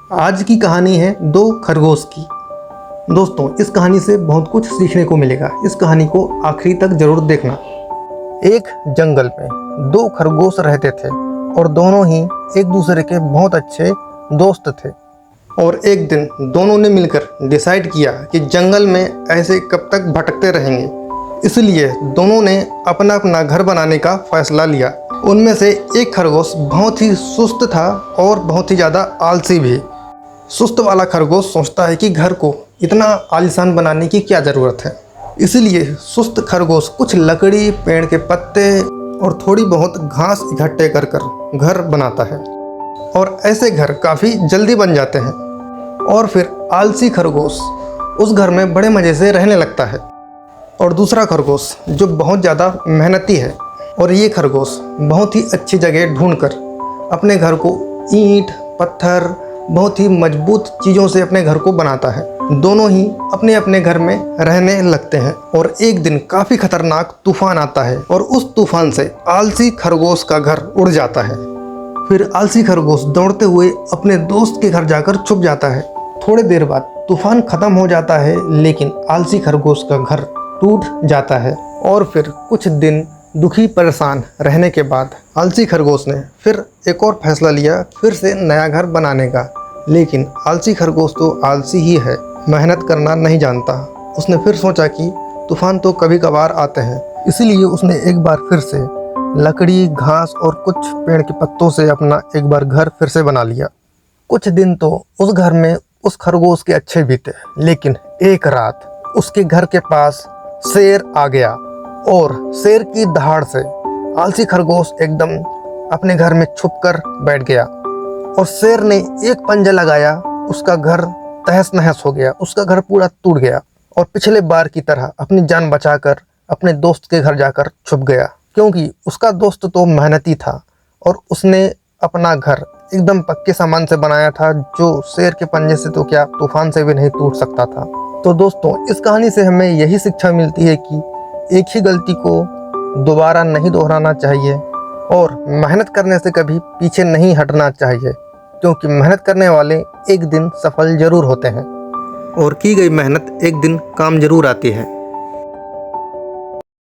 आज की कहानी है दो खरगोश की। दोस्तों, इस कहानी से बहुत कुछ सीखने को मिलेगा। इस कहानी को आखिरी तक जरूर देखना। एक जंगल में दो खरगोश रहते थे और दोनों ही एक दूसरे के बहुत अच्छे दोस्त थे। और एक दिन दोनों ने मिलकर डिसाइड किया कि जंगल में ऐसे कब तक भटकते रहेंगे। इसलिए दोनों ने अपना अपना घर बनाने का फैसला लिया। उनमें से एक खरगोश बहुत ही सुस्त था और बहुत ही ज़्यादा आलसी भी। सुस्त वाला खरगोश सोचता है कि घर को इतना आलीशान बनाने की क्या ज़रूरत है। इसलिए सुस्त खरगोश कुछ लकड़ी, पेड़ के पत्ते और थोड़ी बहुत घास इकट्ठे कर कर घर बनाता है और ऐसे घर काफ़ी जल्दी बन जाते हैं। और फिर आलसी खरगोश उस घर में बड़े मज़े से रहने लगता है। और दूसरा खरगोश जो बहुत ज़्यादा मेहनती है, और ये खरगोश बहुत ही अच्छी जगह ढूंढकर अपने घर को ईंट, पत्थर, बहुत ही मजबूत चीज़ों से अपने घर को बनाता है। दोनों ही अपने अपने घर में रहने लगते हैं और एक दिन काफ़ी खतरनाक तूफान आता है और उस तूफान से आलसी खरगोश का घर उड़ जाता है। फिर आलसी खरगोश दौड़ते हुए अपने दोस्त के घर जाकर छुप जाता है। थोड़ी देर बाद तूफान ख़त्म हो जाता है, लेकिन आलसी खरगोश का घर टूट जाता है। और फिर कुछ दिन दुखी परेशान रहने के बाद आलसी खरगोश ने फिर एक और फैसला लिया, फिर से नया घर बनाने का। लेकिन आलसी खरगोश तो आलसी ही है, मेहनत करना नहीं जानता। उसने फिर सोचा कि तूफान तो कभी कभार आते हैं, इसीलिए उसने एक बार फिर से लकड़ी, घास और कुछ पेड़ के पत्तों से अपना एक बार घर फिर से बना लिया। कुछ दिन तो उस घर में उस खरगोश के अच्छे बीते, लेकिन एक रात उसके घर के पास शेर आ गया और शेर की दहाड़ से आलसी खरगोश एकदम अपने घर में छुपकर बैठ गया और शेर ने एक पंजा लगाया। उसका घर तहस नहस हो गया, उसका घर पूरा टूट गया और पिछले बार की तरह अपनी जान बचाकर अपने दोस्त के घर जाकर छुप गया, क्योंकि उसका दोस्त तो मेहनती था और उसने अपना घर एकदम पक्के सामान से बनाया था, जो शेर के पंजे से तो क्या तूफान से भी नहीं टूट सकता था। तो दोस्तों, इस कहानी से हमें यही शिक्षा मिलती है कि एक ही गलती को दोबारा नहीं दोहराना चाहिए और मेहनत करने से कभी पीछे नहीं हटना चाहिए, क्योंकि मेहनत करने वाले एक दिन सफल जरूर होते हैं और की गई मेहनत एक दिन काम जरूर आती है।